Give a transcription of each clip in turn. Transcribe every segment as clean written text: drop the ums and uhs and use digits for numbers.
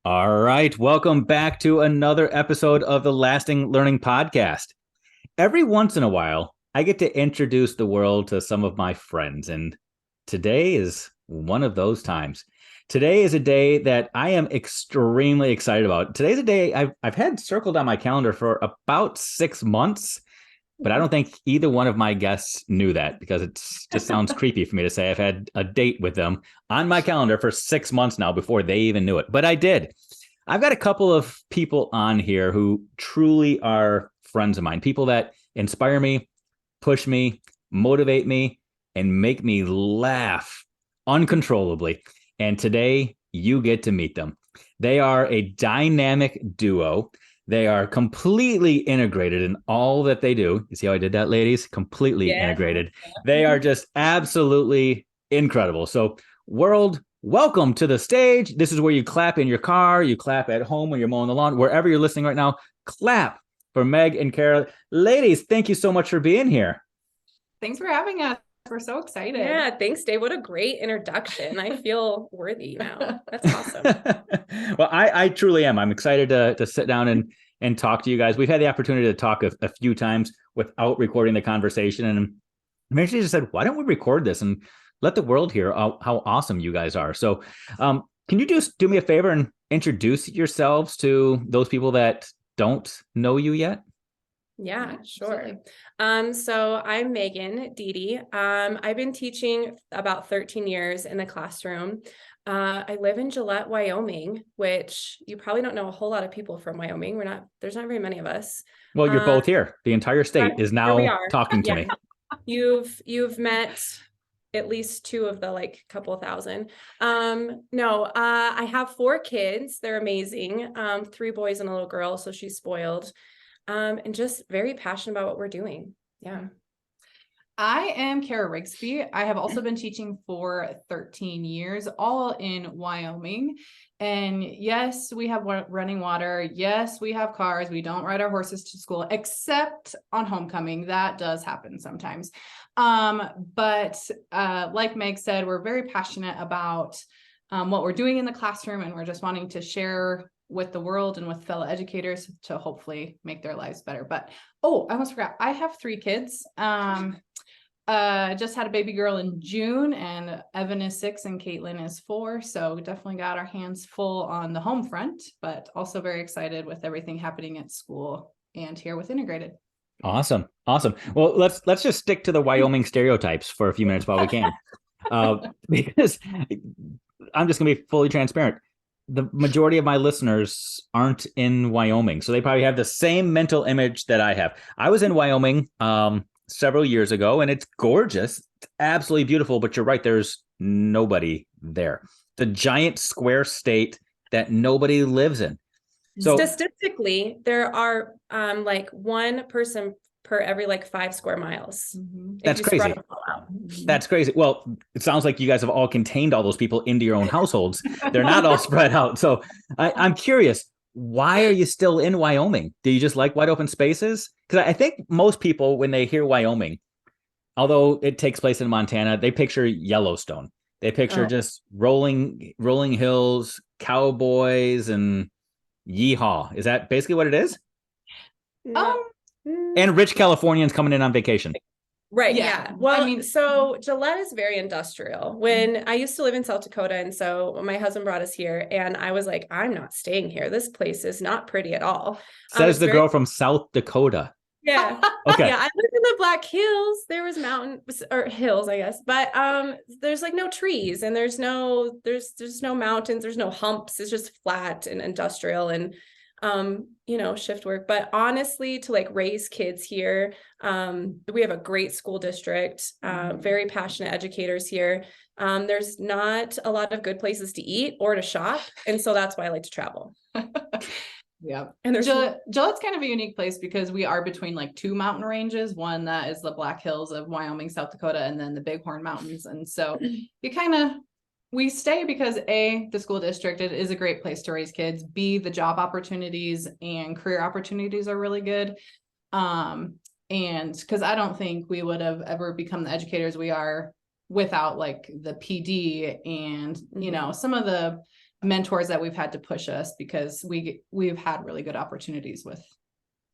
All right. Welcome back to another episode of the Lasting Learning Podcast. Every once in a while, I get to introduce the world to some of my friends, and today is one of those times. Today is a day that I am extremely excited about. Today's a day I've had circled on my calendar for about 6 months, but I don't think either one of my guests knew that because it just sounds creepy for me to say I've had a date with them on my calendar for 6 months now before they even knew it. But I did. I've got a couple of people on here who truly are friends of mine, people that inspire me, push me, motivate me, and make me laugh uncontrollably. And today you get to meet them. They are a dynamic duo. They are completely integrated in all that they do. You see how I did that, ladies? Completely integrated. They are just absolutely incredible. So, world, welcome to the stage. This is where you clap in your car, you clap at home when you're mowing the lawn, wherever you're listening right now. Clap for Meg and Kara. Ladies, thank you so much for being here. Thanks for having us. We're so excited. Yeah, thanks, Dave. What a great introduction. I feel worthy now. That's awesome. Well, I truly am. I'm excited to sit down and talk to you guys. We've had the opportunity to talk a few times without recording the conversation. And eventually just said, why don't we record this and let the world hear how awesome you guys are? So can you just do me a favor and introduce yourselves to those people that don't know you yet? Yeah, sure. So I'm Megan Deedy. I've been teaching about 13 years in the classroom. I live in Gillette, Wyoming, which you probably don't know a whole lot of people from Wyoming. There's not very many of us. Well, you're both here. The entire state is now talking to me. You've met at least two of the couple thousand. I have 4 kids. They're amazing. 3 boys and a little girl. So she's spoiled. And just very passionate about what we're doing. Yeah. I am Kara Rigsby. I have also been teaching for 13 years, all in Wyoming. And yes, we have running water. Yes, we have cars. We don't ride our horses to school, except on homecoming. That does happen sometimes. But like Meg said, we're very passionate about what we're doing in the classroom, and we're just wanting to share with the world and with fellow educators to hopefully make their lives better. But I almost forgot, I have 3 kids. Just had a baby girl in June, and Evan is 6 and Caitlin is 4. So we definitely got our hands full on the home front, but also very excited with everything happening at school and here with Integrated. Awesome. Well, let's just stick to the Wyoming stereotypes for a few minutes while we can, because I'm just gonna be fully transparent. The majority of my listeners aren't in Wyoming, so they probably have the same mental image that I have. I was in Wyoming several years ago, and it's gorgeous. It's absolutely beautiful, but you're right, there's nobody there. The giant square state that nobody lives in. So statistically, there are one person per every 5 square miles. Mm-hmm. That's crazy. That's crazy. Well, it sounds like you guys have all contained all those people into your own households. They're not all spread out. So I'm curious, why are you still in Wyoming? Do you just like wide open spaces? Because I think most people, when they hear Wyoming, although it takes place in Montana, they picture Yellowstone. They picture just rolling hills, cowboys, and yeehaw. Is that basically what it is? And rich Californians coming in on vacation. Right. Yeah. Well, so Gillette is very industrial. When I used to live in South Dakota, and so my husband brought us here, and I was like, I'm not staying here. This place is not pretty at all. Says the girl from South Dakota. Yeah. Okay. Yeah. I lived in the Black Hills. There was mountains or hills, I guess, but there's no trees, and there's no mountains. There's no humps. It's just flat and industrial and shift work. But honestly, to raise kids here, we have a great school district, very passionate educators here. There's not a lot of good places to eat or to shop, and so that's why I like to travel. Yeah. And Gillette's kind of a unique place because we are between 2 mountain ranges, one that is the Black Hills of Wyoming, South Dakota, and then the Bighorn Mountains. And so we stay because A, the school district, it is a great place to raise kids. B, the job opportunities and career opportunities are really good. And because I don't think we would have ever become the educators we are without the PD and, some of the mentors that we've had to push us because we've had really good opportunities with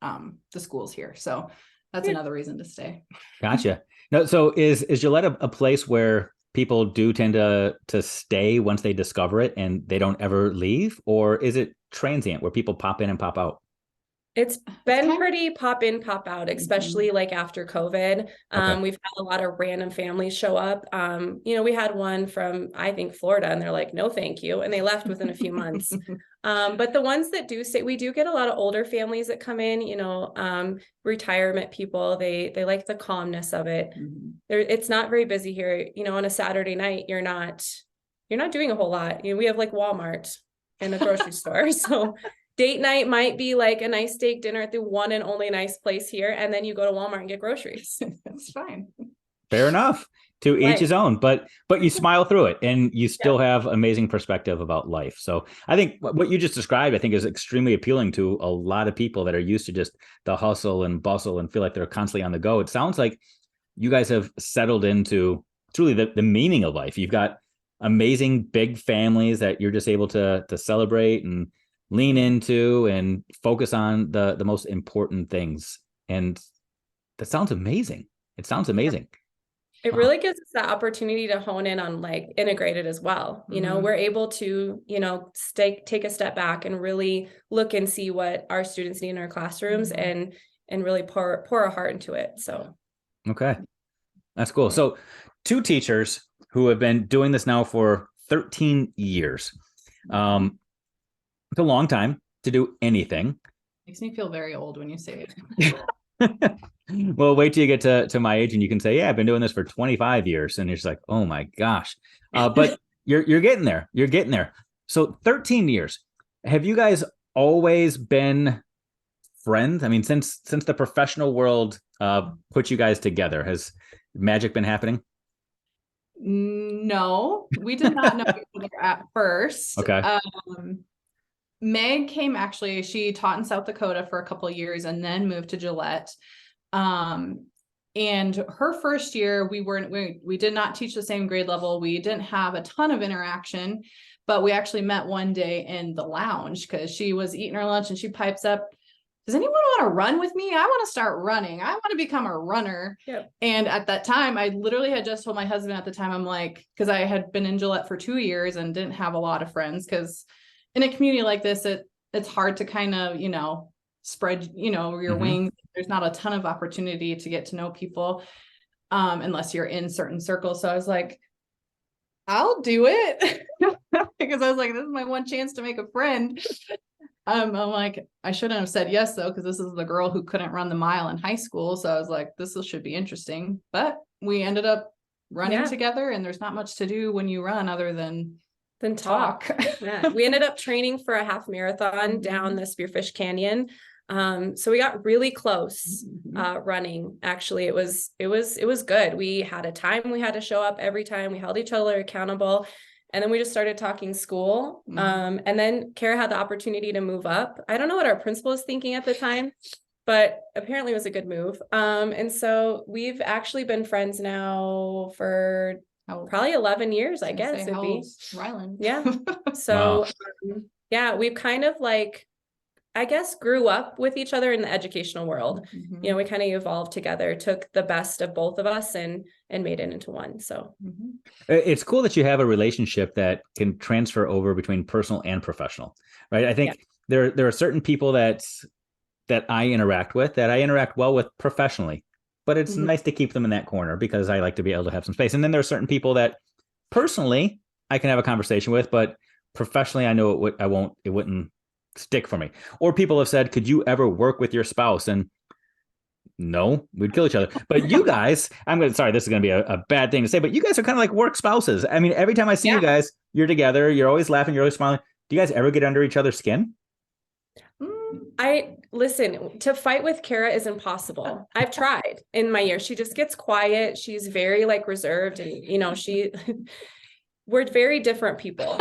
the schools here. So that's another reason to stay. Gotcha. No, so is Gillette a place where people do tend to stay once they discover it and they don't ever leave, or is it transient where people pop in and pop out? It's been pretty pop in, pop out, especially like after COVID. We've had a lot of random families show up. We had one from, I think, Florida, and they're like, no, thank you. And they left within a few months. But the ones that do stay, we do get a lot of older families that come in, retirement people. They like the calmness of it. It's not very busy here. On a Saturday night, you're not doing a whole lot. We have like Walmart and a grocery store. So date night might be like a nice steak dinner at the one and only nice place here. And then you go to Walmart and get groceries. That's fine. Fair enough. To each his own, but you smile through it and you still have amazing perspective about life. So I think what you just described, I think, is extremely appealing to a lot of people that are used to just the hustle and bustle and feel like they're constantly on the go. It sounds like you guys have settled into truly the meaning of life. You've got amazing big families that you're just able to celebrate and lean into and focus on the most important things. And that sounds amazing. It sounds amazing. It really gives us the opportunity to hone in on like integrated as well. We're able to, take a step back and really look and see what our students need in our classrooms and really pour our heart into it. So. Okay. That's cool. So 2 teachers who have been doing this now for 13 years. It's a long time to do anything. Makes me feel very old when you say it. Well, wait till you get to my age and you can say, yeah, I've been doing this for 25 years. And you're just like, oh my gosh. But you're getting there. You're getting there. So 13 years. Have you guys always been friends? I mean, since the professional world put you guys together, has magic been happening? No, we did not know each other at first. Okay. Meg came, actually, she taught in South Dakota for a couple of years and then moved to Gillette. And her first year, we did not teach the same grade level. We didn't have a ton of interaction, but we actually met one day in the lounge because she was eating her lunch and she pipes up, does anyone want to run with me? I want to start running. I want to become a runner. Yep. And at that time, I literally had just told my husband at the time, I'm like, because I had been in Gillette for 2 years and didn't have a lot of friends, because in a community like this, it's hard to kind of, spread, your wings. There's not a ton of opportunity to get to know people unless you're in certain circles. So I was like, I'll do it because I was like, this is my one chance to make a friend. I'm like, I shouldn't have said yes though, because this is the girl who couldn't run the mile in high school. So I was like, this should be interesting. But we ended up running together, and there's not much to do when you run other than talk. Yeah. We ended up training for a half marathon down the Spearfish Canyon. So we got really close running. Actually, it was good. We had a time we had to show up every time. We held each other accountable. And then we just started talking school. And then Kara had the opportunity to move up. I don't know what our principal was thinking at the time, but apparently it was a good move. And so we've actually been friends now for probably 11 years, I guess. It'd be Ryland. Yeah. So we've kind of like, I guess, grew up with each other in the educational world. We kind of evolved together, took the best of both of us and made it into one. So it's cool that you have a relationship that can transfer over between personal and professional, right? I think there are certain people that I interact with that I interact well with professionally, but it's nice to keep them in that corner because I like to be able to have some space. And then there are certain people that personally I can have a conversation with, but professionally I know it wouldn't stick for me. Or people have said, could you ever work with your spouse? And no, we'd kill each other. But you guys, sorry, this is going to be a bad thing to say, but you guys are kind of like work spouses. I mean, every time I see you guys, you're together, you're always laughing, you're always smiling. Do you guys ever get under each other's skin? Listen, to fight with Kara is impossible. I've tried in my years. She just gets quiet. She's very like reserved and, we're very different people.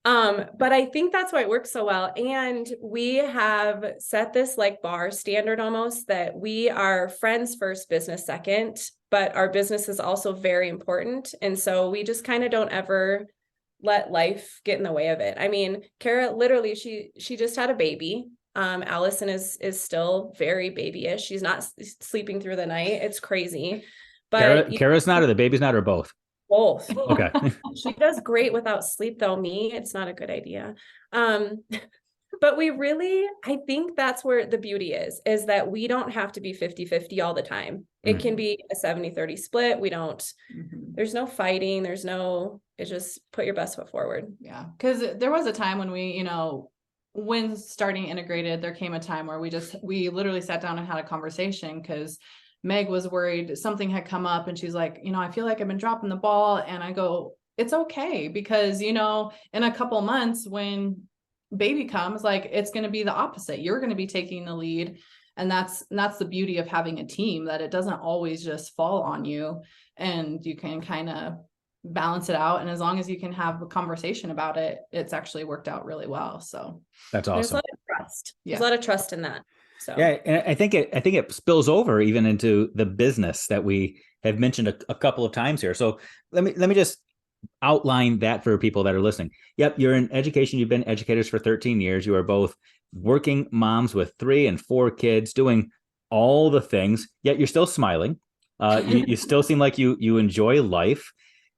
But I think that's why it works so well. And we have set this like bar standard almost that we are friends first, business second, but our business is also very important. And so we just kind of don't ever let life get in the way of it. I mean, Kara literally, she just had a baby. Allison is still very babyish. She's not sleeping through the night. It's crazy. But Kara's not, or the baby's not, or both? Both. Okay. She does great without sleep though. Me, it's not a good idea. But we really, I think that's where the beauty is that we don't have to be 50-50 all the time. It can be a 70-30 split. We don't, there's no fighting. It's just put your best foot forward. Yeah. Cause there was a time when we, when starting integrated, there came a time where we literally sat down and had a conversation, because Meg was worried something had come up, and she's like, I feel like I've been dropping the ball. And I go, it's okay, because, in a couple months when baby comes, like, it's going to be the opposite. You're going to be taking the lead. And that's the beauty of having a team, that it doesn't always just fall on you, and you can kind of balance it out. And as long as you can have a conversation about it, it's actually worked out really well. So that's awesome. There's a lot of trust. There's a lot of trust in that. So yeah, and I think it spills over even into the business that we have mentioned a couple of times here. So let me just outline that for people that are listening. Yep, you're in education. You've been educators for 13 years. You are both working moms with 3 and 4 kids, doing all the things, yet you're still smiling. You still seem like you enjoy life.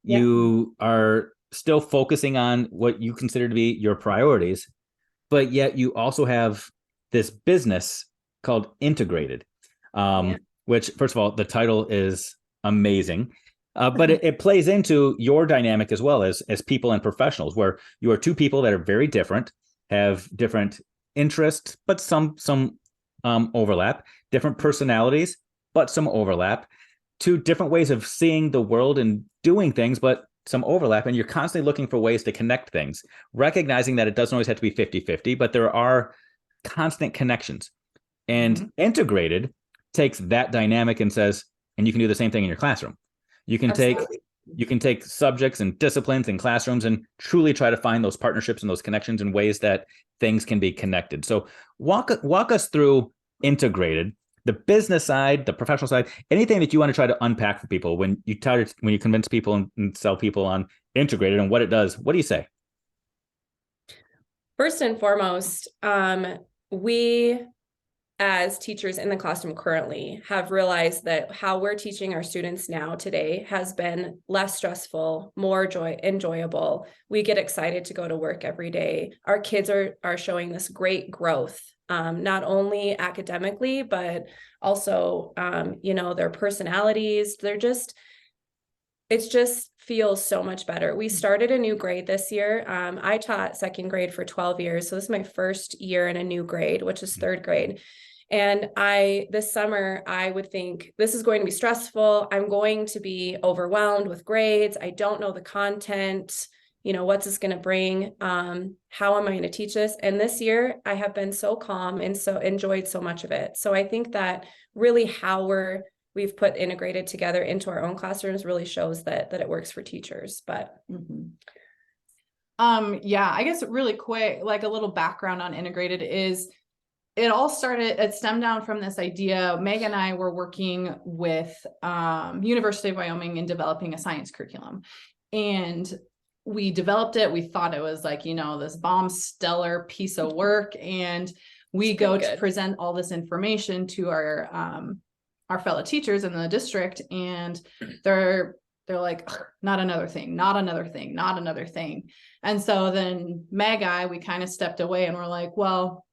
Yeah. You are still focusing on what you consider to be your priorities, but yet you also have this business called Integrated, which, first of all, the title is amazing. But it plays into your dynamic as well as people and professionals, where you are 2 people that are very different, have different interests, but some overlap, different personalities, but some overlap, 2 different ways of seeing the world and doing things, but some overlap. And you're constantly looking for ways to connect things, recognizing that it doesn't always have to be 50-50, but there are constant connections. And Integrated takes that dynamic and says, and you can do the same thing in your classroom. You can take subjects and disciplines and classrooms and truly try to find those partnerships and those connections in ways that things can be connected. So walk us through Integrated, the business side, the professional side, anything that you want to try to unpack for people when you convince people and sell people on Integrated and what it does. What do you say? First and foremost, we as teachers in the classroom currently have realized that how we're teaching our students now today has been less stressful, more enjoyable. We get excited to go to work every day. Our kids are showing this great growth, not only academically, but also, their personalities. It just feels so much better. We started a new grade this year. I taught 2nd grade for 12 years. So this is my first year in a new grade, which is 3rd grade. And this summer, I would think this is going to be stressful. I'm going to be overwhelmed with grades. I don't know the content. What's this going to bring? How am I going to teach this? And this year I have been so calm and so enjoyed so much of it. So I think that really how we've put Integrated together into our own classrooms really shows that it works for teachers. But I guess really quick, like a little background on Integrated is it stemmed down from this idea. Meg and I were working with University of Wyoming in developing a science curriculum, and we developed it. We thought it was like, this bomb stellar piece of work. And we go to present all this information to our fellow teachers in the district, and they're like, not another thing, not another thing, not another thing. And so then we kind of stepped away and we're like, well,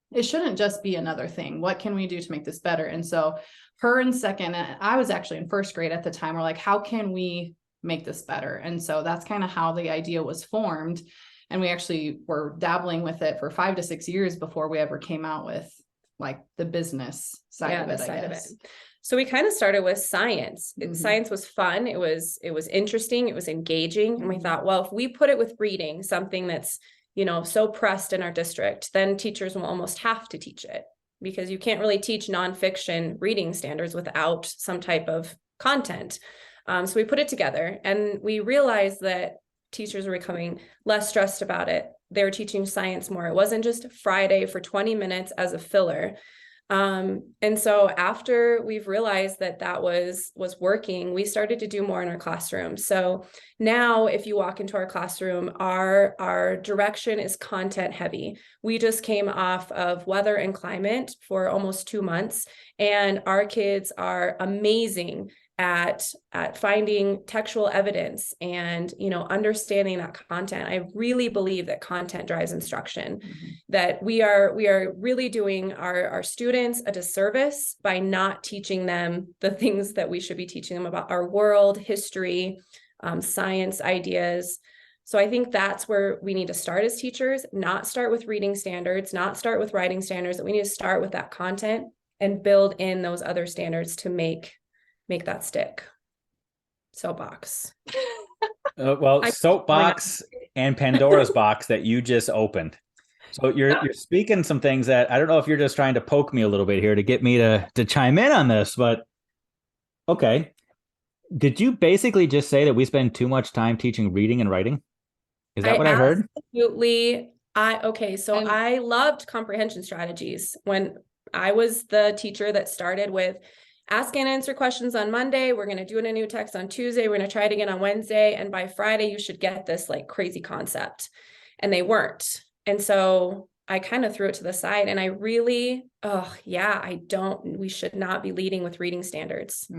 it shouldn't just be another thing. What can we do to make this better? And so her in 2nd, I was actually in 1st grade at the time. We're like, how can we make this better? And so that's kind of how the idea was formed. And we actually were dabbling with it for 5 to 6 years before we ever came out with like the business side of it. So we kind of started with science. Science was fun. It was interesting. It was engaging. And we thought, well, if we put it with reading, something that's, so pressed in our district, then teachers will almost have to teach it, because you can't really teach nonfiction reading standards without some type of content. So we put it together, and we realized that teachers were becoming less stressed about it. They were teaching science more. It wasn't just Friday for 20 minutes as a filler. And so after we've realized that that was working, we started to do more in our classroom. So now if you walk into our classroom, our direction is content heavy. We just came off of weather and climate for almost 2 months, and our kids are amazing at finding textual evidence and, understanding that content. I really believe that content drives instruction, that we are really doing our students a disservice by not teaching them the things that we should be teaching them about our world, history, science ideas. So I think that's where we need to start as teachers, not start with reading standards, not start with writing standards, that we need to start with that content and build in those other standards to make that stick. Soapbox. Soapbox and Pandora's box that you just opened. So you're speaking some things that I don't know if you're just trying to poke me a little bit here to get me to chime in on this, but okay. Did you basically just say that we spend too much time teaching reading and writing? Is that what I heard? Absolutely. I loved comprehension strategies when I was the teacher that started with ask and answer questions on Monday. We're going to do it in a new text on Tuesday. We're going to try it again on Wednesday. And by Friday, you should get this like crazy concept. And they weren't. And so I kind of threw it to the side, and I really, we should not be leading with reading standards.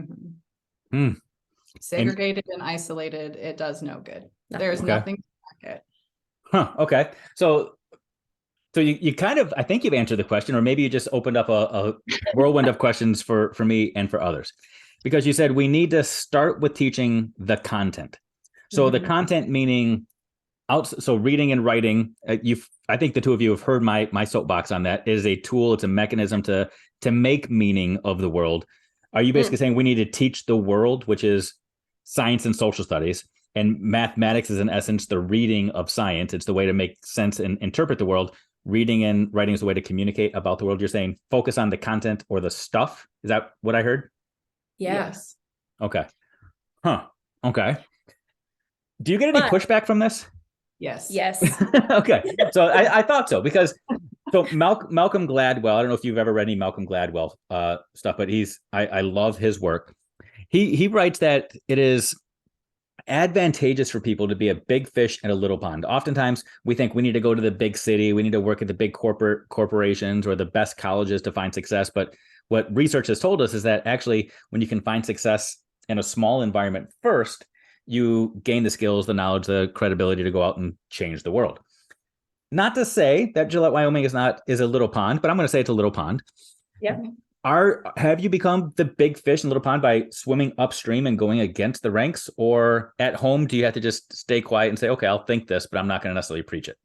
Segregated and isolated, it does no good. There's nothing to back it. Huh. Okay. So you kind of, I think you've answered the question, or maybe you just opened up a whirlwind of questions for me and for others, because you said we need to start with teaching the content. So the content meaning so reading and writing, I think the two of you have heard my soapbox on that. It is a tool. It's a mechanism to make meaning of the world. Are you basically saying we need to teach the world, which is science and social studies, and mathematics is in essence the reading of science? It's the way to make sense and interpret the world. Reading and writing is the way to communicate about the world. You're saying focus on the content or the stuff. Is that what I heard? Yes. Okay. Huh. Okay. Do you get any pushback from this? Yes. Okay. So I thought so, because Malcolm Gladwell, I don't know if you've ever read any Malcolm Gladwell stuff, but I love his work. He writes that it is advantageous for people to be a big fish in a little pond. Oftentimes we think we need to go to the big city, we need to work at the big corporations or the best colleges to find success. But what research has told us is that actually when you can find success in a small environment first, you gain the skills, the knowledge, the credibility to go out and change the world. Not to say that Gillette, Wyoming is a little pond, but I'm going to say it's a little pond. Yeah. Have you become the big fish in the little pond by swimming upstream and going against the ranks? Or at home, do you have to just stay quiet and say, okay, I'll think this, but I'm not going to necessarily preach it?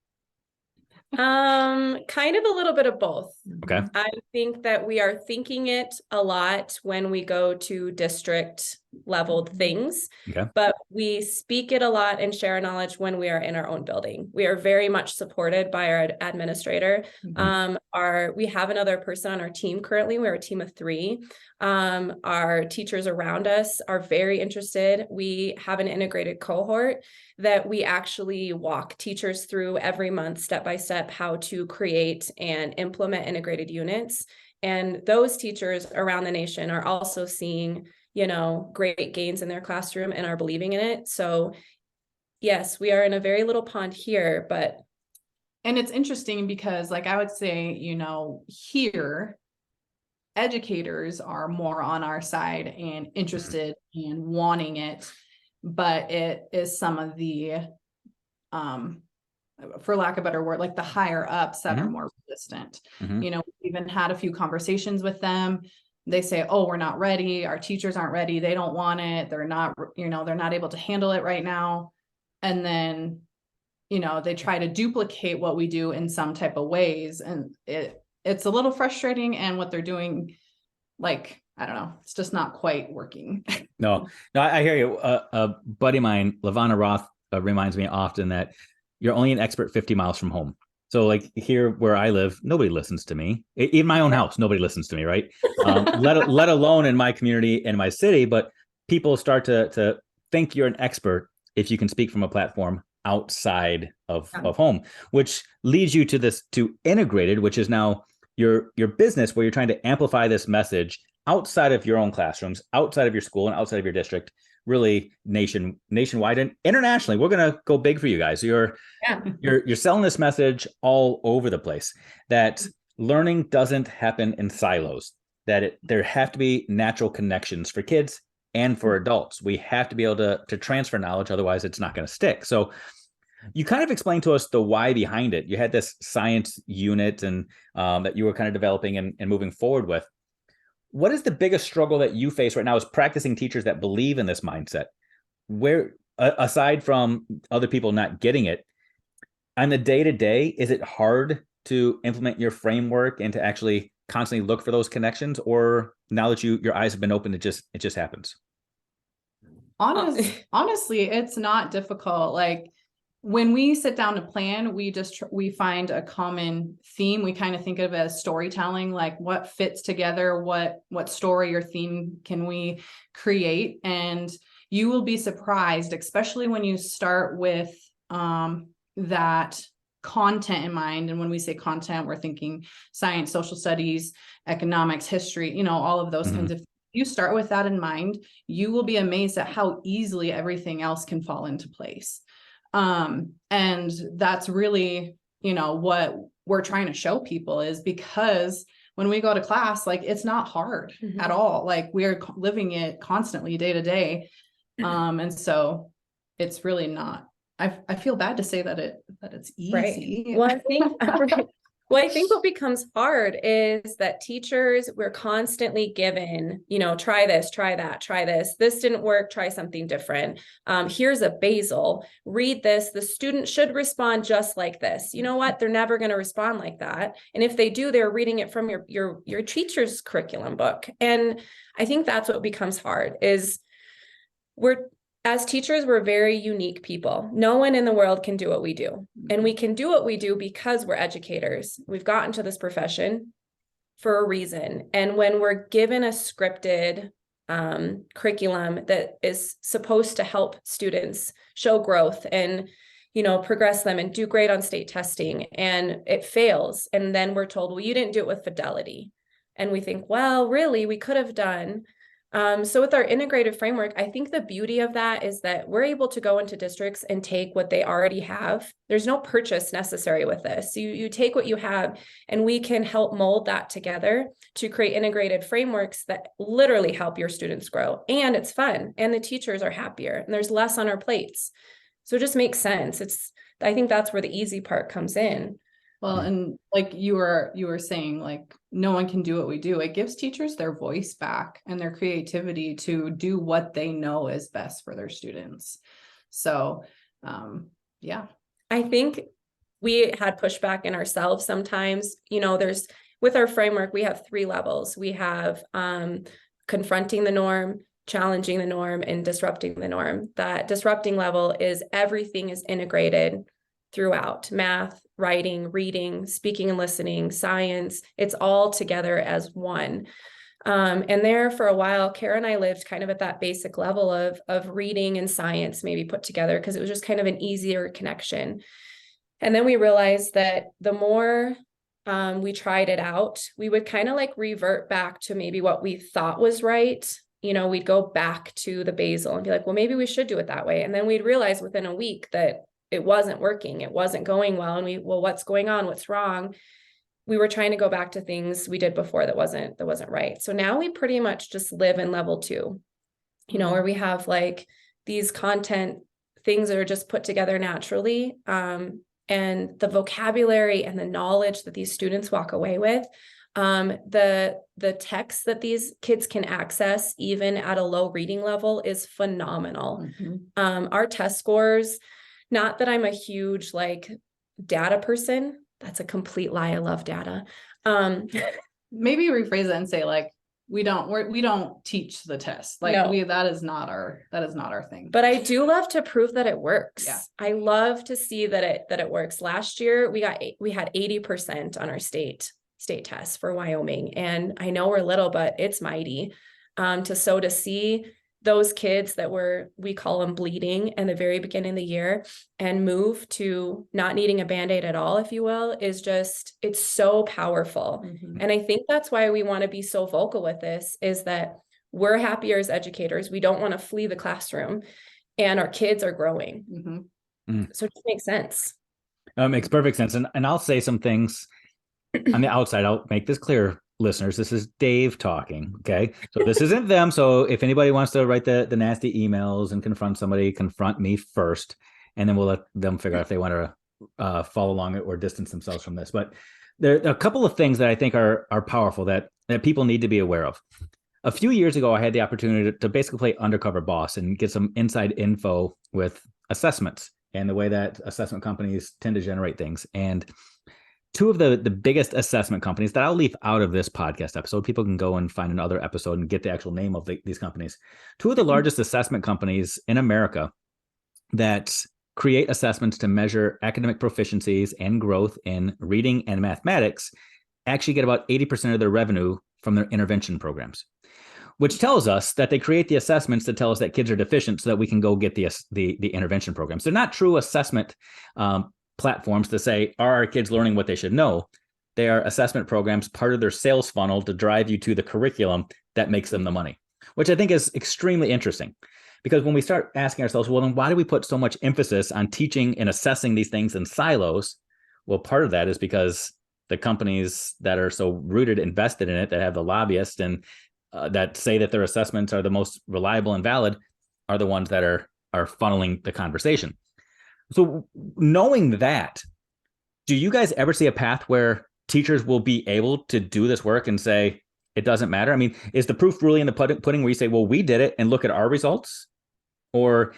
Kind of a little bit of both. Okay. I think that we are thinking it a lot when we go to district leveled things, but we speak it a lot and share our knowledge when we are in our own building. We are very much supported by our administrator. We have another person on our team currently. We're a team of 3. Our teachers around us are very interested. We have an integrated cohort that we actually walk teachers through every month, step by step, how to create and implement integrated units. And those teachers around the nation are also seeing, great gains in their classroom and are believing in it. So yes, we are in a very little pond here, and it's interesting because I would say, here educators are more on our side and interested in wanting it, but it is some of the, for lack of a better word, like the higher ups that are more resistant. We've even had a few conversations with them. They say, oh, we're not ready. Our teachers aren't ready. They don't want it. They're not, they're not able to handle it right now. And then, they try to duplicate what we do in some type of ways. And it's a little frustrating. And what they're doing, I don't know, it's just not quite working. No, I hear you. A buddy of mine, Lavana Roth, reminds me often that you're only an expert 50 miles from home. So here where I live, nobody listens to me. In my own house, nobody listens to me, right? Let alone in my community and my city. But people start to think you're an expert if you can speak from a platform outside of home, which leads you to integrated, which is now your business where you're trying to amplify this message outside of your own classrooms, outside of your school, and outside of your district, really nationwide and internationally. We're going to go big for you guys. You're selling this message all over the place, that learning doesn't happen in silos, that there have to be natural connections for kids and for adults. We have to be able to transfer knowledge, otherwise it's not going to stick. So you kind of explained to us the why behind it. You had this science unit and that you were kind of developing and moving forward with. What is the biggest struggle that you face right now as practicing teachers that believe in this mindset? Where, aside from other people not getting it, on the day-to-day, is it hard to implement your framework and to actually constantly look for those connections? Or now that your eyes have been opened, it just happens? Honestly, it's not difficult. Like, when we sit down to plan, we find a common theme. We kind of think of it as storytelling, like what fits together, what story or theme can we create? And you will be surprised, especially when you start with that content in mind. And when we say content, we're thinking science, social studies, economics, history, all of those kinds of things. You start with that in mind, you will be amazed at how easily everything else can fall into place. And that's really, what we're trying to show people, is because when we go to class, like, it's not hard at all. Like, we're living it constantly day to day. And so it's really not, I feel bad to say that it's easy. Right. Well, I think what becomes hard is that teachers, we're constantly given, try this, try that, try this. This didn't work, try something different. Here's a basal, read this. The student should respond just like this. You know what? They're never going to respond like that. And if they do, they're reading it from your teacher's curriculum book. And I think that's what becomes hard, is as teachers, we're very unique people. No one in the world can do what we do. And we can do what we do because we're educators. We've gotten to this profession for a reason. And when we're given a scripted curriculum that is supposed to help students show growth and, progress them and do great on state testing, and it fails, and then we're told, well, you didn't do it with fidelity. And we think, well, really, we could have done. So with our integrated framework, I think the beauty of that is that we're able to go into districts and take what they already have. There's no purchase necessary with this. You take what you have, and we can help mold that together to create integrated frameworks that literally help your students grow. And it's fun, and the teachers are happier, and there's less on our plates. So it just makes sense. I think that's where the easy part comes in. Well, and like you were saying, like, no one can do what we do. It gives teachers their voice back and their creativity to do what they know is best for their students. So, yeah. I think we had pushback in ourselves sometimes. With our framework, we have 3 levels. We have confronting the norm, challenging the norm, and disrupting the norm. That disrupting level is everything is integrated throughout: math, writing, reading, speaking and listening, science. It's all together as one. And there for a while, Kara and I lived kind of at that basic level of reading and science maybe put together, because it was just kind of an easier connection. And then we realized that the more we tried it out, we would kind of like revert back to maybe what we thought was right. We'd go back to the basal and be like, well, maybe we should do it that way. And then we'd realize within a week that it wasn't working. It wasn't going well. And what's going on? What's wrong? We were trying to go back to things we did before that wasn't right. So now we pretty much just live in level 2, where we have like these content things that are just put together naturally. And the vocabulary and the knowledge that these students walk away with, the text that these kids can access even at a low reading level is phenomenal. Our test scores, not that I'm a huge like data person. That's a complete lie. I love data. Maybe rephrase it and say, like, we don't teach the test. Like, no. that is not our thing. But I do love to prove that it works. Yeah. I love to see that it works. Last year we had 80% on our state test for Wyoming. And I know we're little, but it's mighty. To see those kids that we call them bleeding in the very beginning of the year and move to not needing a Band-Aid at all, if you will, is just, it's so powerful. Mhm. And I think that's why we want to be so vocal with this, is that we're happier as educators. We don't want to flee the classroom, and our kids are growing. Mhm. So it just makes sense. Makes perfect sense. And I'll say some things on the outside. I'll make this clear, listeners. This is Dave talking. Okay. So this isn't them. So if anybody wants to write the nasty emails and confront somebody, confront me first, and then we'll let them figure out if they want to follow along or distance themselves from this. But there are a couple of things that I think are powerful that people need to be aware of. A few years ago, I had the opportunity to basically play undercover boss and get some inside info with assessments and the way that assessment companies tend to generate things. And two of the biggest assessment companies that I'll leave out of this podcast episode, people can go and find another episode and get the actual name of these companies. Two of the largest assessment companies in America that create assessments to measure academic proficiencies and growth in reading and mathematics actually get about 80% of their revenue from their intervention programs, which tells us that they create the assessments to tell us that kids are deficient so that we can go get the intervention programs. They're not true assessment platforms to say, are our kids learning what they should know? They are assessment programs, part of their sales funnel to drive you to the curriculum that makes them the money, which I think is extremely interesting. Because when we start asking ourselves, well, then why do we put so much emphasis on teaching and assessing these things in silos? Well, part of that is because the companies that are so rooted, invested in it, that have the lobbyists and that say that their assessments are the most reliable and valid, are the ones that are funneling the conversation. So knowing that, do you guys ever see a path where teachers will be able to do this work and say, it doesn't matter? I mean, is the proof really in the pudding where you say, well, we did it and look at our results? Or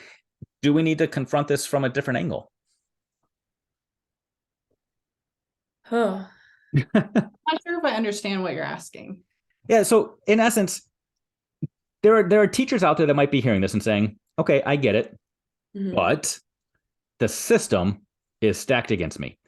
do we need to confront this from a different angle? Oh, I'm not sure if I understand what you're asking. Yeah. So in essence, there are teachers out there that might be hearing this and saying, okay, I get it, but the system is stacked against me.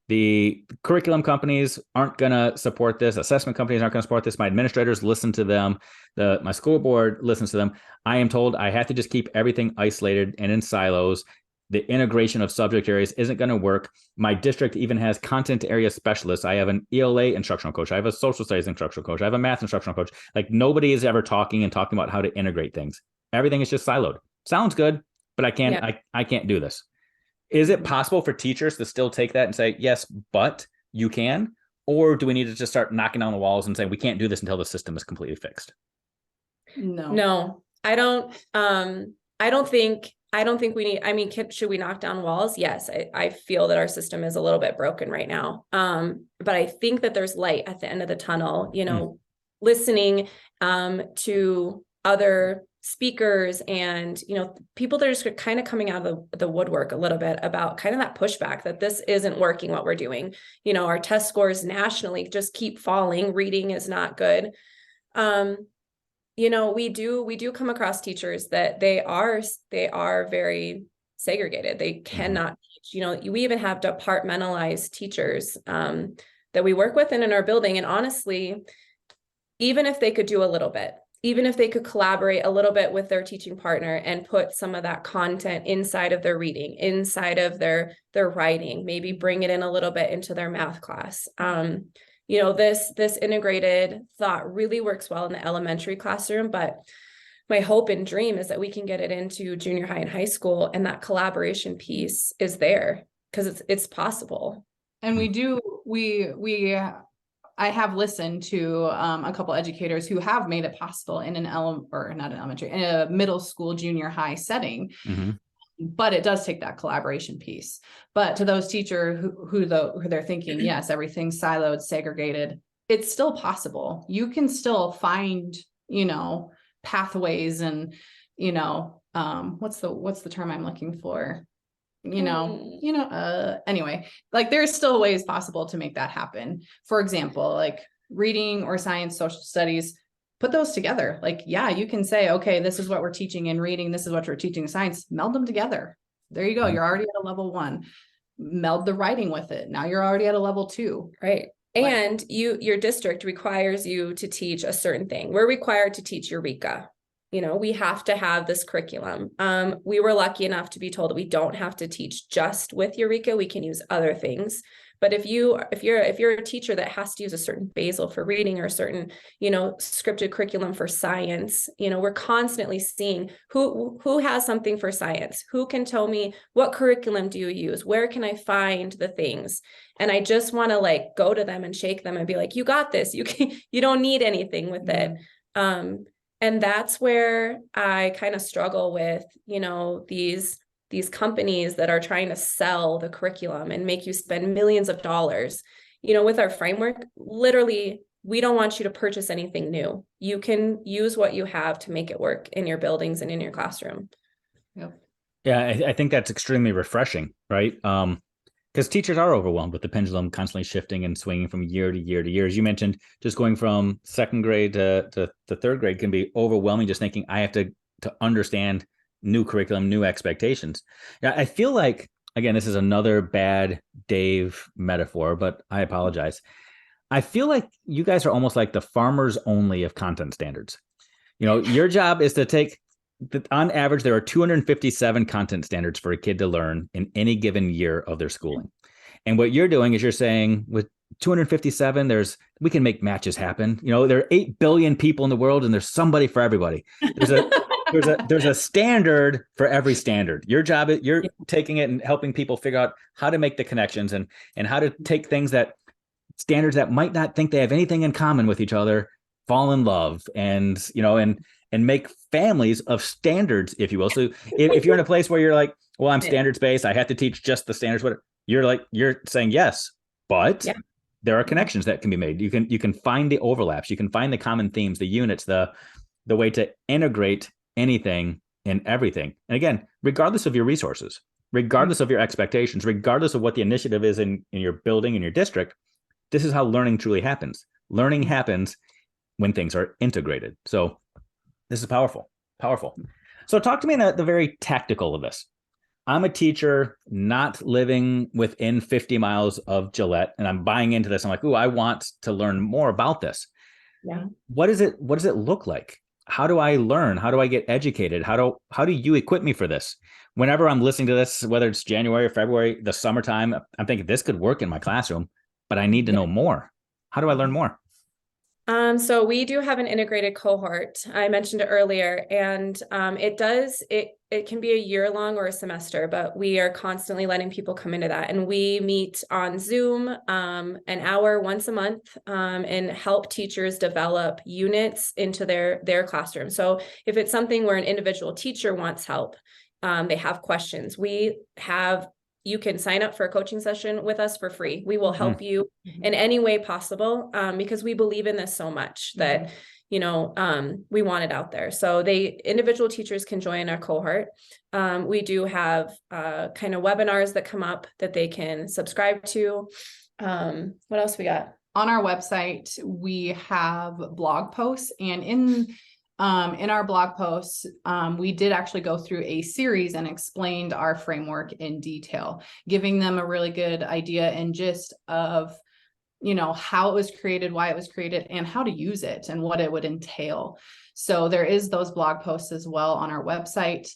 The curriculum companies aren't going to support this. Assessment companies aren't going to support this. My administrators listen to them. My school board listens to them. I am told I have to just keep everything isolated and in silos. The integration of subject areas isn't going to work. My district even has content area specialists. I have an ELA instructional coach. I have a social studies instructional coach. I have a math instructional coach. Like, nobody is ever talking about how to integrate things. Everything is just siloed. Sounds good, but I can't do this. Is it possible for teachers to still take that and say, yes, but you can? Or do we need to just start knocking down the walls and say, we can't do this until the system is completely fixed? No, I don't think we need, I mean, should we knock down walls? Yes. I feel that our system is a little bit broken right now. But I think that there's light at the end of the tunnel, listening to other speakers and, people that are just kind of coming out of the woodwork a little bit about kind of that pushback that this isn't working, what we're doing. Our test scores nationally just keep falling. Reading is not good. We do come across teachers that they are very segregated. They cannot teach, we even have departmentalized teachers that we work with in our building. And honestly, even if they could do a little bit, even if they could collaborate a little bit with their teaching partner and put some of that content inside of their reading, inside of their writing, maybe bring it in a little bit into their math class. This integrated thought really works well in the elementary classroom, but my hope and dream is that we can get it into junior high and high school, and that collaboration piece is there because it's possible. And I have listened to a couple educators who have made it possible in in a middle school, junior high setting. Mm-hmm. But it does take that collaboration piece. But to those teachers who they're thinking, yes, everything's siloed, segregated, it's still possible. You can still find, pathways and, what's the term I'm looking for? Anyway, like, there's still ways possible to make that happen. For example, like reading or science, social studies, put those together. Like, yeah, you can say, okay, this is what we're teaching in reading. This is what we're teaching in science. Meld them together. There you go. You're already at a level 1. Meld the writing with it. Now you're already at a level 2. Right. And your district requires you to teach a certain thing. We're required to teach Eureka. We have to have this curriculum. We were lucky enough to be told that we don't have to teach just with Eureka. We can use other things. But if you're a teacher that has to use a certain basal for reading or a certain, scripted curriculum for science, we're constantly seeing who has something for science, who can tell me what curriculum do you use, where can I find the things. And I just want to go to them and shake them and be like, you got this. You don't need anything with it. And that's where I kind of struggle with, these companies that are trying to sell the curriculum and make you spend millions of dollars. With our framework, literally, we don't want you to purchase anything new. You can use what you have to make it work in your buildings and in your classroom. Yep. Yeah, I think that's extremely refreshing, right? Because teachers are overwhelmed with the pendulum constantly shifting and swinging from year to year to year. As you mentioned, just going from second grade to third grade can be overwhelming, just thinking I have to understand new curriculum, new expectations. Yeah, I feel like, again, this is another bad Dave metaphor, but I apologize. I feel like you guys are almost like the farmers only of content standards. Your job is to take, on average, there are 257 content standards for a kid to learn in any given year of their schooling. And what you're doing is you're saying with 257, we can make matches happen. There are 8 billion people in the world and there's somebody for everybody. There's a standard for every standard. Your job is you're taking it and helping people figure out how to make the connections and how to take standards that might not think they have anything in common with each other, fall in love and make families of standards, if you will. So if you're in a place where you're like, well, I'm standards based, I have to teach just the standards, you're saying yes, but there are connections that can be made. You can find the overlaps, you can find the common themes, the units, the way to integrate anything and everything. And again, regardless of your resources, regardless of your expectations, regardless of what the initiative is in your building, in your district, this is how learning truly happens. Learning happens when things are integrated. So this is powerful. So talk to me in the very tactical of this. I'm a teacher not living within 50 miles of Gillette, and I'm buying into this. I'm like, ooh, I want to learn more about this. Yeah. What does it look like? How do I learn? How do I get educated? How do you equip me for this? Whenever I'm listening to this, whether it's January or February, the summertime, I'm thinking this could work in my classroom, but I need to know more. How do I learn more? So we do have an integrated cohort. I mentioned it earlier, and it can be a year long or a semester, but we are constantly letting people come into that. And we meet on Zoom an hour once a month and help teachers develop units into their classroom. So if it's something where an individual teacher wants help, they have questions, you can sign up for a coaching session with us for free. We will help you in any way possible because we believe in this so much that, we want it out there. So individual teachers can join our cohort. We do have kind of webinars that come up that they can subscribe to. What else we got? On our website, we have blog posts, and in our blog posts, we did actually go through a series and explained our framework in detail, giving them a really good idea and gist of, how it was created, why it was created, and how to use it and what it would entail. So there is those blog posts as well on our website.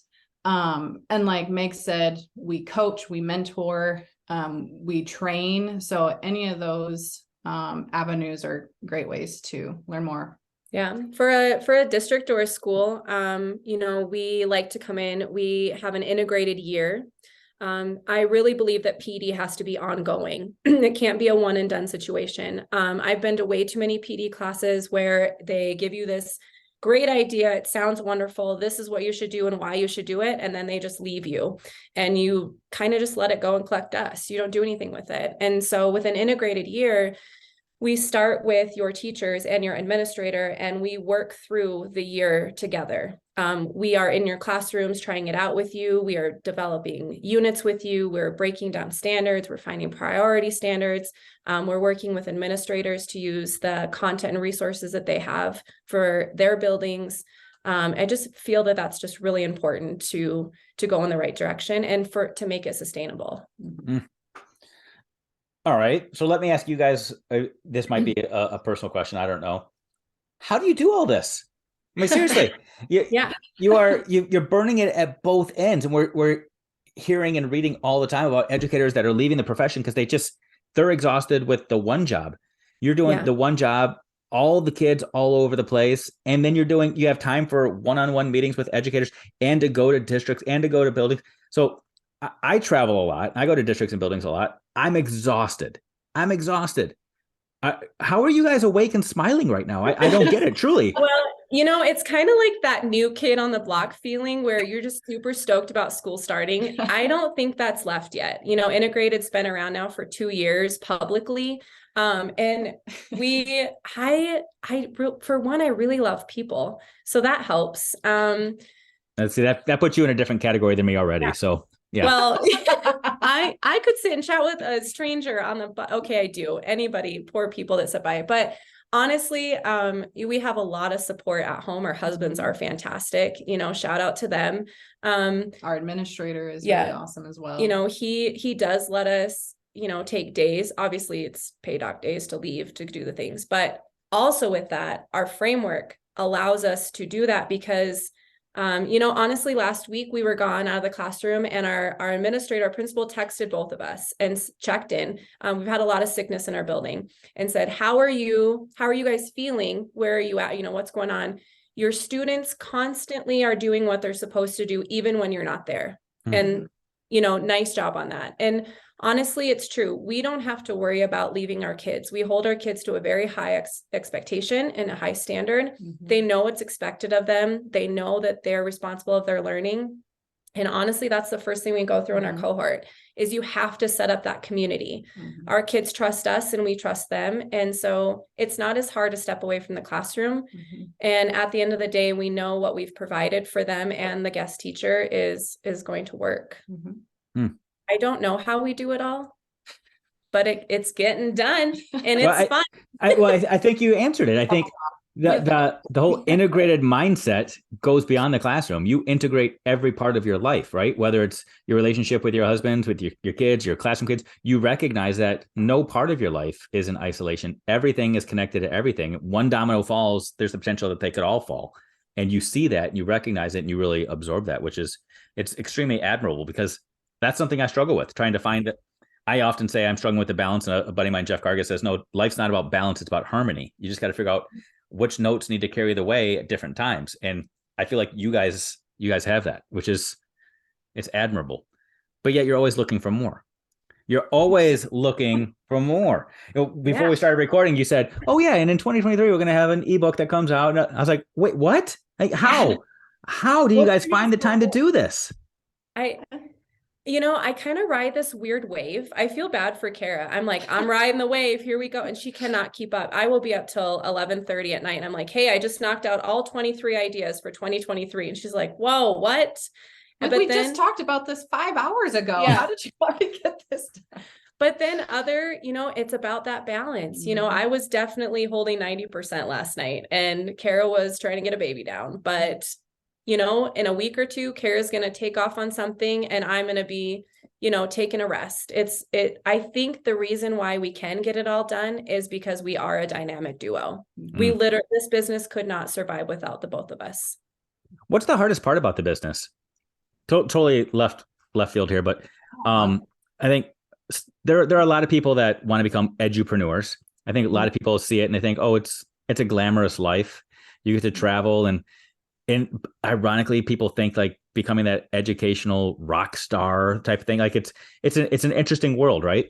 And like Meg said, we coach, we mentor, we train. So any of those avenues are great ways to learn more. Yeah, for a district or a school, we like to come in, we have an integrated year. I really believe that PD has to be ongoing. It can't be a one and done situation. I've been to way too many PD classes where they give you this great idea. It sounds wonderful. This is what you should do and why you should do it. And then they just leave you and you kind of just let it go and collect dust. You don't do anything with it. And so with an integrated year, we start with your teachers and your administrator, and we work through the year together. We are in your classrooms trying it out with you. We are developing units with you. We're breaking down standards. We're finding priority standards. We're working with administrators to use the content and resources that they have for their buildings. I just feel that that's just really important to go in the right direction and to make it sustainable. Mm-hmm. All right. So let me ask you guys, this might be a personal question. I don't know. How do you do all this? I mean, seriously, you, Yeah. you're burning it at both ends. And we're hearing and reading all the time about educators that are leaving the profession because they're exhausted with the one job. You're doing the one job, all the kids all over the place. And then you have time for one-on-one meetings with educators and to go to districts and to go to buildings. So I travel a lot. I go to districts and buildings a lot. I'm exhausted. How are you guys awake and smiling right now? I don't get it, truly. Well, it's kind of like that new kid on the block feeling where you're just super stoked about school starting. I don't think that's left yet. Integrated's been around now for 2 years publicly. And for one, I really love people. So that helps. Let's see, that puts you in a different category than me already. Yeah. So yeah. Well, I could sit and chat with a stranger okay, I do. Anybody, poor people that sit by. But honestly, we have a lot of support at home. Our husbands are fantastic. Shout out to them. Our administrator is really awesome as well. He does let us, take days. Obviously, it's paid doc days to leave to do the things. But also with that, our framework allows us to do that because honestly, last week we were gone out of the classroom and our administrator, our principal texted both of us and checked in. We've had a lot of sickness in our building and said, how are you guys feeling? Where are you at? What's going on? Your students constantly are doing what they're supposed to do, even when you're not there. Mm-hmm. And, nice job on that. And honestly, it's true. We don't have to worry about leaving our kids. We hold our kids to a very high expectation and a high standard. Mm-hmm. They know what's expected of them. They know that they're responsible of their learning. And honestly, that's the first thing we go through in our cohort is you have to set up that community. Mm-hmm. Our kids trust us and we trust them. And so it's not as hard to step away from the classroom. Mm-hmm. And at the end of the day, we know what we've provided for them and the guest teacher is going to work. Mm-hmm. I don't know how we do it all, but it's getting done and it's fun. I think you answered it. I think the whole integrated mindset goes beyond the classroom. You integrate every part of your life, right? Whether it's your relationship with your husband, with your kids, your classroom kids, you recognize that no part of your life is in isolation. Everything is connected to everything. One domino falls, there's the potential that they could all fall. And you see that, you recognize it, and you really absorb that, it's extremely admirable because that's something I struggle with, trying to find that. I often say I'm struggling with the balance. And a buddy of mine, Jeff Garga, says, no, life's not about balance. It's about harmony. You just got to figure out which notes need to carry the way at different times. And I feel like you guys have that, it's admirable, but yet you're always looking for more. You're always looking for more. Before we started recording, you said, oh yeah. And in 2023, we're going to have an ebook that comes out. And I was like, wait, what? Like, how do you guys find the time to do this? I kind of ride this weird wave. I feel bad for Kara. I'm like, I'm riding the wave. Here we go. And she cannot keep up. I will be up till 11:30 at night. And I'm like, hey, I just knocked out all 23 ideas for 2023. And she's like, whoa, what? But we just talked about this 5 hours ago. Yeah. How did you already get this done? But then it's about that balance. Mm-hmm. I was definitely holding 90% last night and Kara was trying to get a baby down, but in a week or two, Kara's going to take off on something and I'm going to be, taking a rest. I think the reason why we can get it all done is because we are a dynamic duo. Mm-hmm. This business could not survive without the both of us. What's the hardest part about the business? Totally left field here, but I think there are a lot of people that want to become edupreneurs. I think a lot of people see it and they think, oh, it's a glamorous life. You get to travel and ironically, people think like becoming that educational rock star type of thing. Like it's an interesting world, right?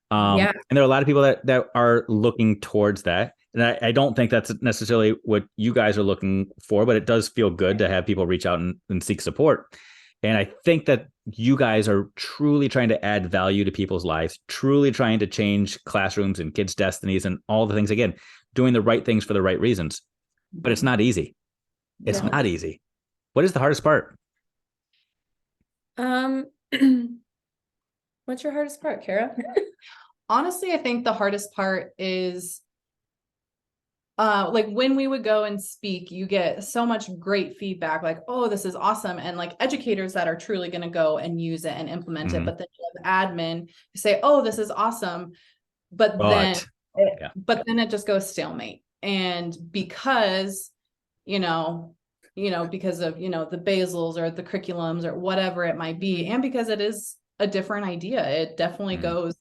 And there are a lot of people that are looking towards that. And I don't think that's necessarily what you guys are looking for, but it does feel good to have people reach out and seek support. And I think that you guys are truly trying to add value to people's lives, truly trying to change classrooms and kids' destinies and all the things, again, doing the right things for the right reasons. But it's not easy. It's not easy. What is the hardest part? What's your hardest part, Kara? Honestly, I think the hardest part is like when we would go and speak, you get so much great feedback, like, oh, this is awesome. And like educators that are truly going to go and use it and implement it. But then you have admin who say, oh, this is awesome. But then it just goes stalemate. And because because of, the basals or the curriculums or whatever it might be. And because it is a different idea, it definitely goes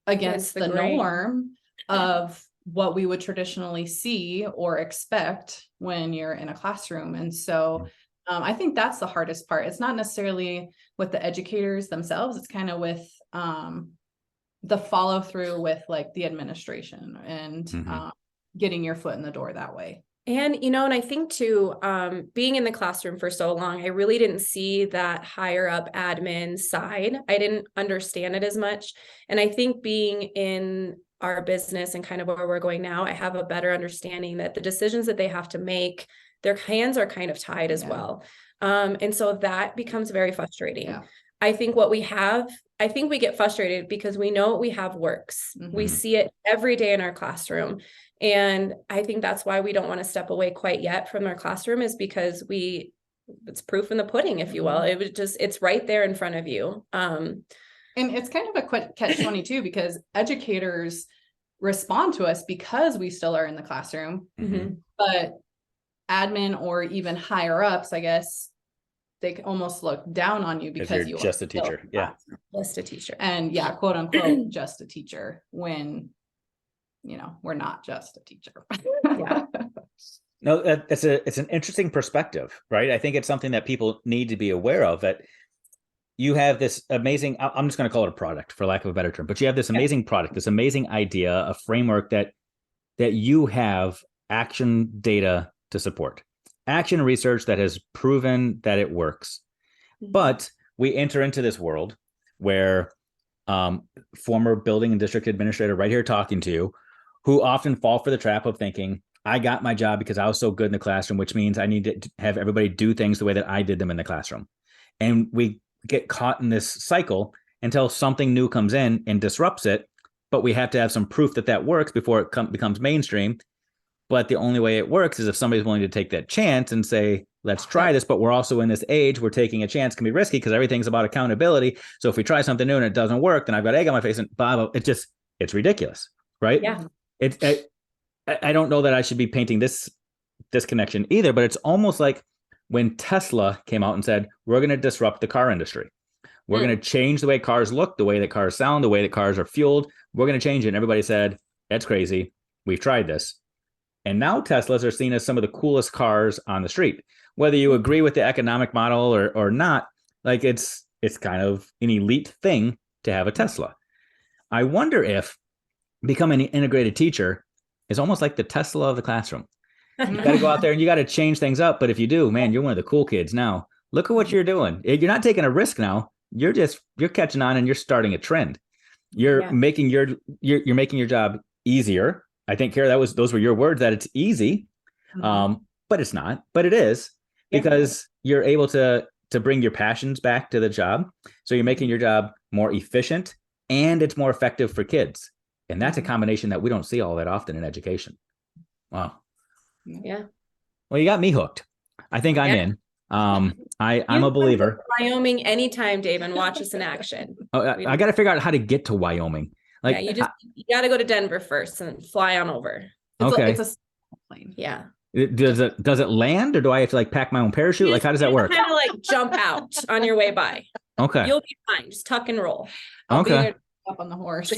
against the norm of what we would traditionally see or expect when you're in a classroom. And so I think that's the hardest part. It's not necessarily with the educators themselves. It's kind of with the follow through with like the administration and getting your foot in the door that way. And, and I think too, being in the classroom for so long, I really didn't see that higher up admin side. I didn't understand it as much. And I think being in our business and kind of where we're going now, I have a better understanding that the decisions that they have to make, their hands are kind of tied as well. And so that becomes very frustrating. Yeah. I think we get frustrated because we know what we have works. We see it every day in our classroom. And I think that's why we don't want to step away quite yet from our classroom, is because it's proof in the pudding, if you will. It's right there in front of you. And it's kind of a catch-22 because educators respond to us because we still are in the classroom, but admin or even higher ups, I guess, they almost look down on you because you're just a teacher. Yeah. Just a teacher. And quote unquote, just a teacher when, we're not just a teacher. Yeah. No, it's an interesting perspective, right? I think it's something that people need to be aware of, that you have this amazing, I'm just going to call it a product for lack of a better term, but you have this amazing product, this amazing idea, a framework that you have action data to support, action research that has proven that it works. But we enter into this world where former building and district administrator right here talking to you, who often fall for the trap of thinking, I got my job because I was so good in the classroom, which means I need to have everybody do things the way that I did them in the classroom. And we get caught in this cycle until something new comes in and disrupts it. But we have to have some proof that works before it becomes mainstream. But the only way it works is if somebody's willing to take that chance and say, let's try this. But we're also in this age where taking a chance can be risky because everything's about accountability. So if we try something new and it doesn't work, then I've got egg on my face and it's ridiculous, right? Yeah. I don't know that I should be painting this connection either, but it's almost like when Tesla came out and said, we're going to disrupt the car industry. We're going to change the way cars look, the way that cars sound, the way that cars are fueled. We're going to change it. And everybody said, that's crazy. We've tried this. And now Teslas are seen as some of the coolest cars on the street. Whether you agree with the economic model or not, like it's kind of an elite thing to have a Tesla. I wonder if becoming an integrated teacher is almost like the Tesla of the classroom. You got to go out there and you got to change things up. But if you do, man, you're one of the cool kids now. Look at what you're doing. You're not taking a risk now. You're catching on and you're starting a trend. You're making your job easier. I think, Kara, those were your words, that it's easy, but it's not. But it is, because you're able to bring your passions back to the job. So you're making your job more efficient and it's more effective for kids. And that's a combination that we don't see all that often in education. Wow. Yeah. Well, you got me hooked. I think I'm in. I'm a believer. Wyoming anytime, Dave, and watch us in action. I got to figure out how to get to Wyoming. Like, you got to go to Denver first and fly on over. Okay. It's a plane. Yeah. Does it land, or do I have to like pack my own parachute? Like, how does that work? Kind of like jump out on your way by. Okay. You'll be fine. Just tuck and roll. Okay. Up on the horse.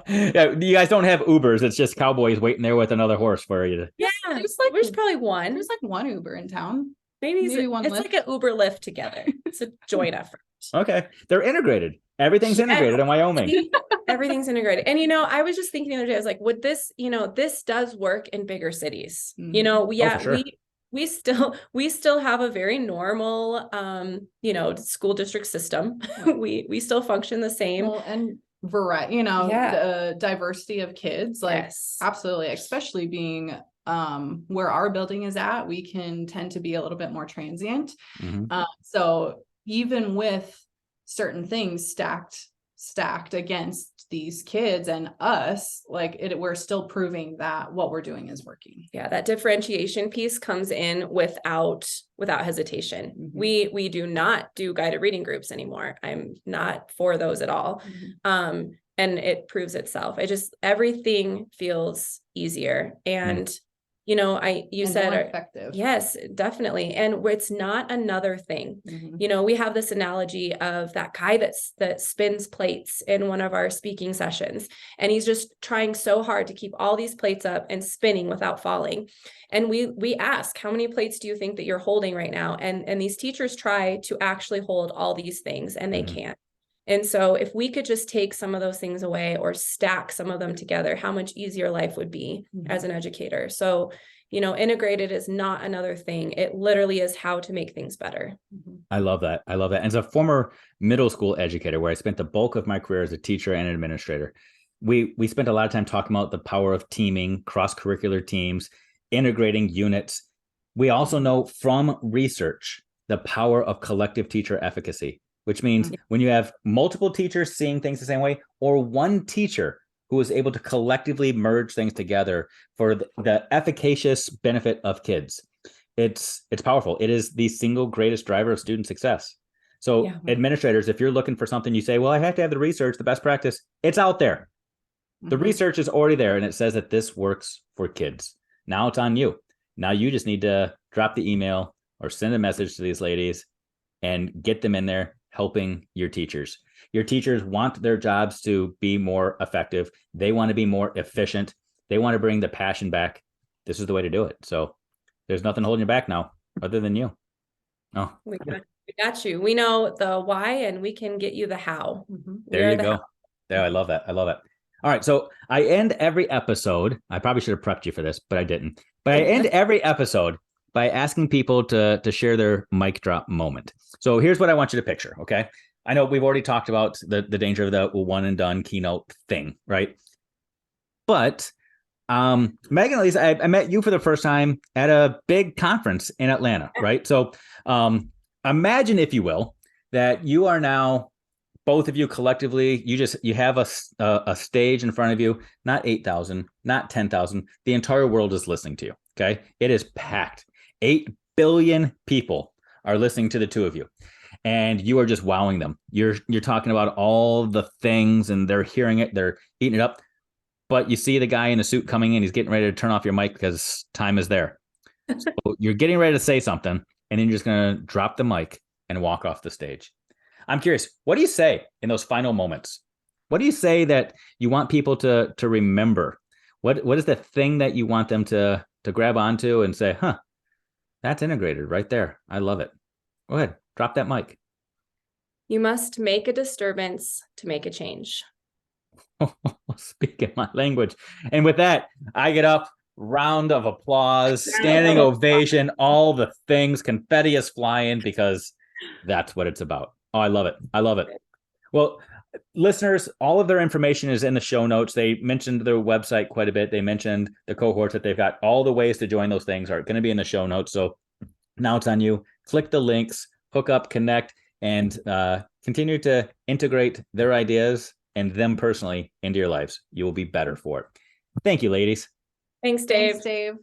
Yeah, you guys don't have Ubers. It's just cowboys waiting there with another horse for you. Yeah, there's probably one. There's like one Uber in town. Maybe one. It's Lyft. Like an Uber Lyft together. It's a joint effort. Okay, they're integrated. Everything's integrated in Wyoming. Everything's integrated. And I was just thinking the other day, I was like, would this, this does work in bigger cities. Sure. We still have a very normal, school district system. We still function the same. Well, and variety, the diversity of kids, like absolutely, especially being where our building is at, we can tend to be a little bit more transient. So even with certain things stacked against these kids and us, we're still proving that what we're doing is working. Yeah, that differentiation piece comes in without hesitation. We do not do guided reading groups anymore. I'm not for those at all. And it proves itself. Everything feels easier. And You know, you And said, more effective. yes, definitely. And it's not another thing. Mhm. You know, we have this analogy of that guy that spins plates in one of our speaking sessions, and he's just trying so hard to keep all these plates up and spinning without falling. And we ask, how many plates do you think that you're holding right now? And these teachers try to actually hold all these things, and they Mhm. can't. And so if we could just take some of those things away or stack some of them together, how much easier life would be as an educator. So, you know, integrated is not another thing. It literally is how to make things better. Mhm. I love that. I love that. And as a former middle school educator, where I spent the bulk of my career as a teacher and an administrator, we spent a lot of time talking about the power of teaming, cross-curricular teams, integrating units. We also know from research the power of collective teacher efficacy, which means when you have multiple teachers seeing things the same way, or one teacher who is able to collectively merge things together for the efficacious benefit of kids, it's powerful. It is the single greatest driver of student success. So administrators, if you're looking for something, you say, well, I have to have the research, the best practice, it's out there. The research is already there, and it says that this works for kids. Now it's on you. Now you just need to drop the email or send a message to these ladies and get them in there helping your teachers. Your teachers want their jobs to be more effective. They want to be more efficient. They want to bring the passion back. This is the way to do it. So there's nothing holding you back now other than you. Oh, We got you. We know the why, and we can get you the how. There you go. There, I love that. I love it. All right. So I end every episode. I probably should have prepped you for this, but I didn't. But I end every episode by asking people to share their mic drop moment. So here's what I want you to picture. Okay. I know we've already talked about the danger of the one and done keynote thing, right? But Megan, at least I met you for the first time at a big conference in Atlanta, right? So imagine, if you will, that you are now, both of you collectively, you have a stage in front of you, not 8,000, not 10,000. The entire world is listening to you. Okay. It is packed. 8 billion people are listening to the two of you, and you are just wowing them. You're talking about all the things, and they're hearing it. They're eating it up. But you see the guy in the suit coming in. He's getting ready to turn off your mic because time is there. So you're getting ready to say something, and then you're just going to drop the mic and walk off the stage. I'm curious, what do you say in those final moments? What do you say that you want people to remember? What is the thing that you want them to grab onto and say, huh, that's integrated right there. I love it. Go ahead, drop that mic. You must make a disturbance to make a change. Speaking my language. And with that, I get up, round of applause, standing ovation, all the things, confetti is flying, because that's what it's about. Oh, I love it. I love it. Well, listeners, all of their information is in the show notes. They mentioned their website quite a bit. They mentioned the cohorts that they've got. All the ways to join those things are going to be in the show notes. So now it's on you. Click the links, hook up, connect, and continue to integrate their ideas and them personally into your lives. You will be better for it. Thank you, ladies. Thanks, Dave. Thanks, Dave.